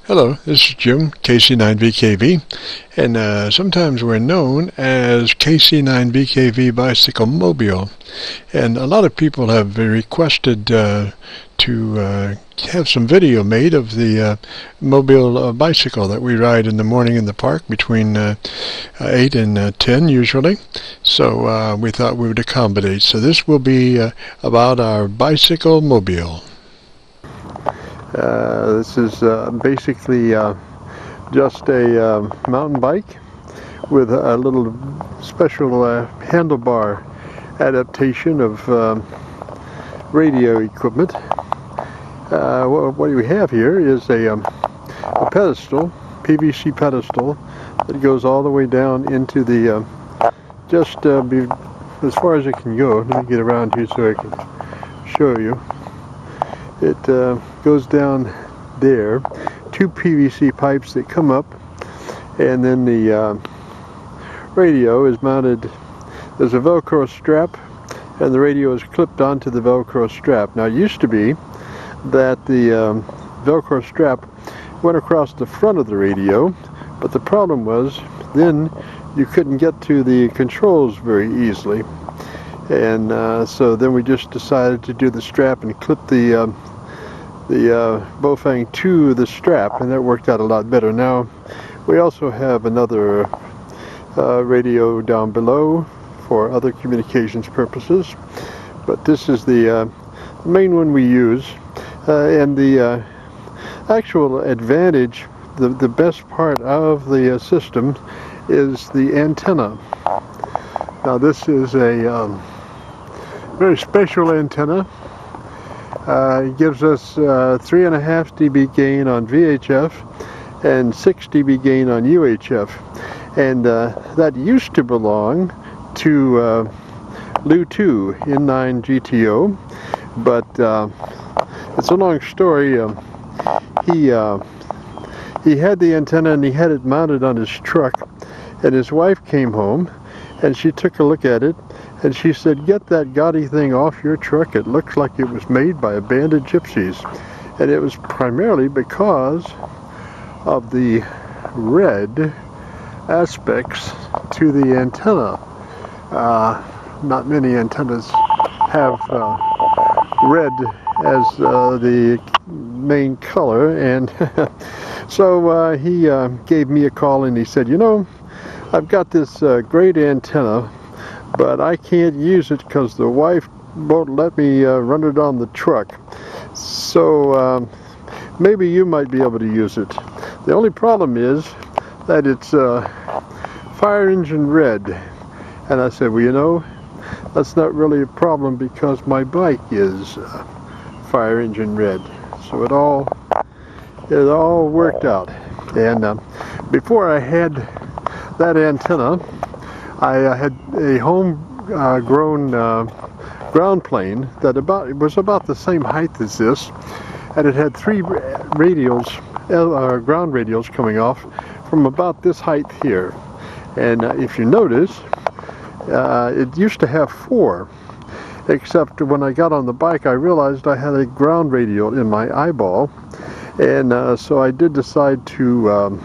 Hello, this is Jim, KC9VKV, and sometimes we're known as KC9VKV Bicycle Mobile. And a lot of people have requested to have some video made of the mobile bicycle that we ride in the morning in the park between 8 and 10 usually. So we thought we would accommodate. So this will be about our bicycle mobile. This is basically just a mountain bike with a little special handlebar adaptation of radio equipment. What we have here is a pedestal, PVC pedestal, that goes all the way down into the as far as it can go. Let me get around here so I can show you. It goes down there, two PVC pipes that come up, and then the radio is mounted. There's a Velcro strap, and the radio is clipped onto the Velcro strap. Now, it used to be that the Velcro strap went across the front of the radio, but the problem was then you couldn't get to the controls very easily. And so then we just decided to do the strap and clip the Bofang to the strap, and that worked out a lot better. Now we also have another radio down below for other communications purposes, but this is the main one we use. And the actual advantage, the best part of the system is the antenna. Now this is a very special antenna. It gives us 3.5 dB gain on VHF and 6 dB gain on UHF, and that used to belong to Lu2 N9 GTO, but it's a long story. He had the antenna and he had it mounted on his truck, and his wife came home and she took a look at it, and she said, "Get that gaudy thing off your truck. It looks like it was made by a band of gypsies." And it was primarily because of the red aspects to the antenna. Not many antennas have red as the main color, and so he gave me a call and he said, "You know, I've got this great antenna, but I can't use it because the wife won't let me run it on the truck. So maybe you might be able to use it. The only problem is that it's fire engine red." And I said, "Well, you know, that's not really a problem because my bike is fire engine red." So it all worked out. And before I had that antenna, I had a home-grown ground plane that was about the same height as this, and it had 3 radials, ground radials coming off from about this height here. And if you notice, it used to have 4, except when I got on the bike I realized I had a ground radial in my eyeball, and so I did decide to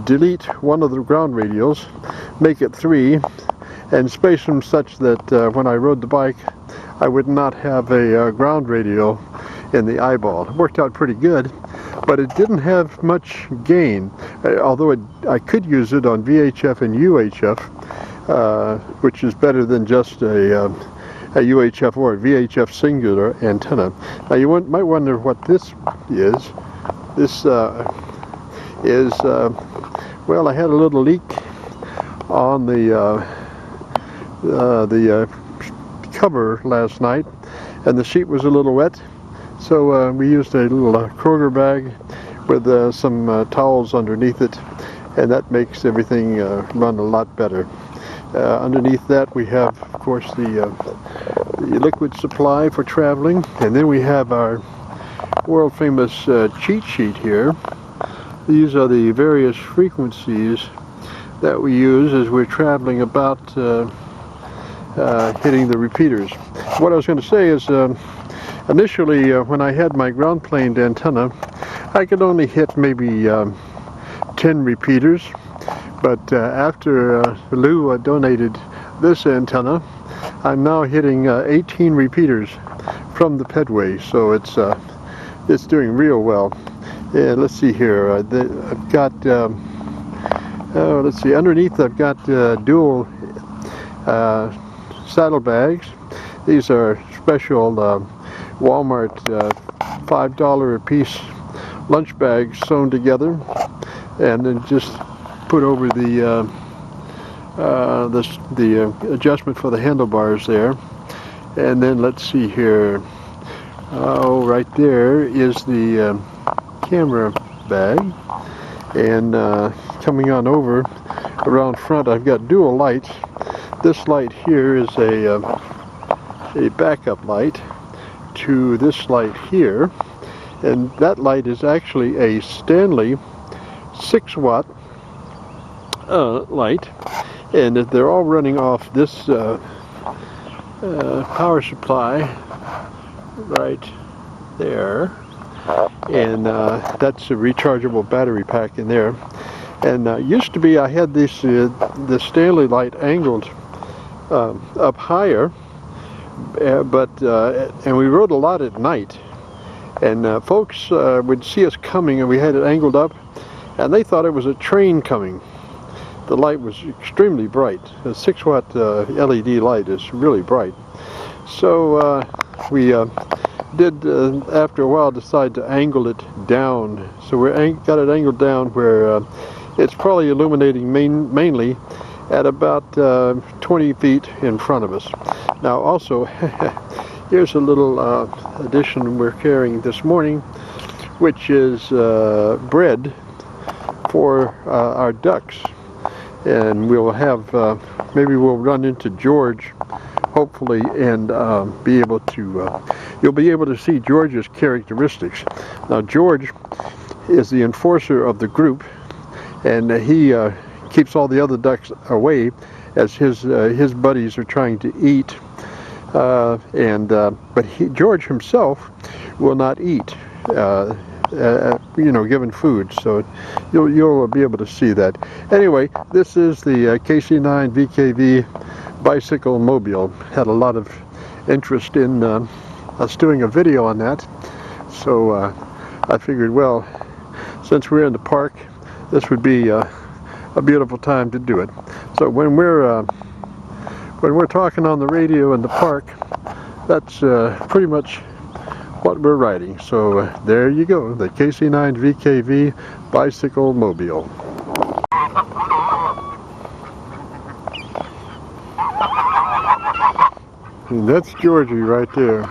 delete one of the ground radials, make it 3, and space them such that when I rode the bike I would not have a ground radial in the eyeball. It worked out pretty good, but it didn't have much gain, although I could use it on VHF and UHF, which is better than just a UHF or a VHF singular antenna. Now you might wonder what this is. This is well, I had a little leak on the cover last night, and the sheet was a little wet, so we used a little Kroger bag with some towels underneath it, and that makes everything run a lot better. Underneath that we have, of course, the liquid supply for traveling, and then we have our world famous cheat sheet here. These are the various frequencies that we use as we're traveling about hitting the repeaters. What I was going to say is initially when I had my ground planed antenna, I could only hit maybe 10 repeaters, but after Lou donated this antenna, I'm now hitting 18 repeaters from the pedway, so it's doing real well. Yeah, let's see here. I've got let's see. Underneath, I've got dual saddlebags. These are special Walmart $5 a piece lunch bags sewn together, and then just put over the adjustment for the handlebars there. And then let's see here. Oh, right there is the camera bag. And coming on over around front, I've got dual lights. This light here is a backup light to this light here, and that light is actually a Stanley 6-watt light, and they're all running off this power supply right there, and that's a rechargeable battery pack in there. And used to be I had this Stanley light angled up higher, and we rode a lot at night, and folks would see us coming, and we had it angled up, and they thought it was a train coming. The light was extremely bright. A 6-watt LED light is really bright. So we did, after a while, decide to angle it down. So we got it angled down where it's probably illuminating mainly at about 20 feet in front of us. Now also, here's a little addition we're carrying this morning, which is bread for our ducks. And we'll have, maybe we'll run into George, hopefully, and be able to, you'll be able to see George's characteristics. Now George is the enforcer of the group, and he keeps all the other ducks away as his buddies are trying to eat. But George himself will not eat, you know, given food, so you'll be able to see that. Anyway, this is the KC9VKV bicycle mobile. Had a lot of interest in us doing a video on that, so I figured, well, since we're in the park, this would be a beautiful time to do it. So when we're talking on the radio in the park, that's pretty much what we're riding. So there you go, the KC9VKV bicycle mobile. And that's Georgie right there.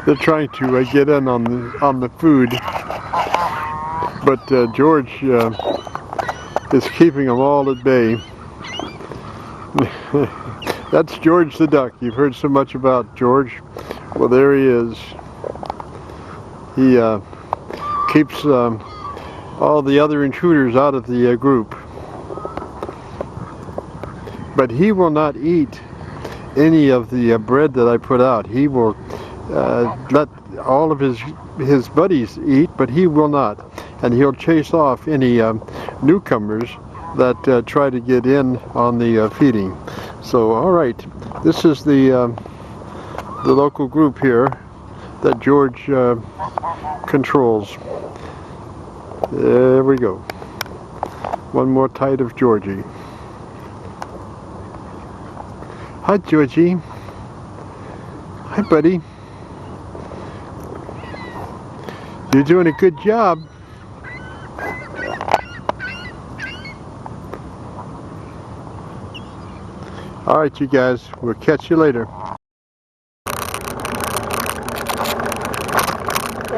They're trying to get in on the food, but George is keeping them all at bay. That's George the duck. You've heard so much about George. Well, there he is. He keeps all the other intruders out of the group, but he will not eat any of the bread that I put out. He will let all of his buddies eat, but he will not, and he'll chase off any newcomers that try to get in on the feeding. So, all right, this is the local group here that George controls. There we go. One more tight of Georgie. Hi, Georgie. Hi, buddy. You're doing a good job. All right, you guys, we'll catch you later. This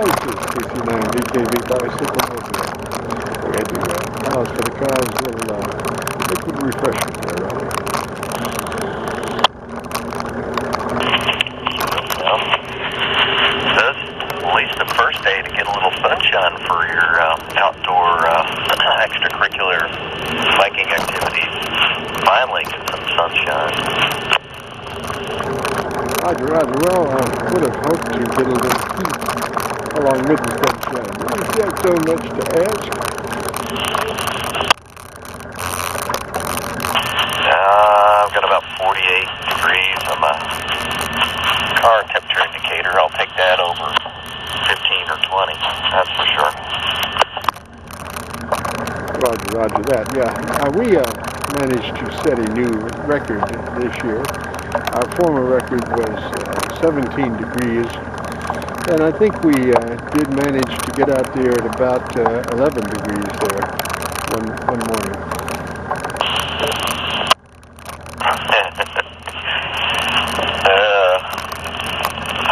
is KC9VKV bicycle mobile. for the car's little liquid refreshment there, Roger. This is at least the first day to get a little sunshine for your outdoor extracurricular biking activities. Finally get some sunshine. Roger, Roger. Well, I would have hoped to get a little heat along with the sunshine. Is that so much to ask? I've got about 48 degrees on my car temperature indicator. I'll take that over 15 or 20, that's for sure. Roger, Roger that. Yeah, we managed to set a new record this year. Our former record was 17 degrees, and I think we did manage to get out there at about 11 degrees there one morning.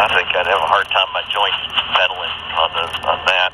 I think I'd have a hard time my joints pedaling on that.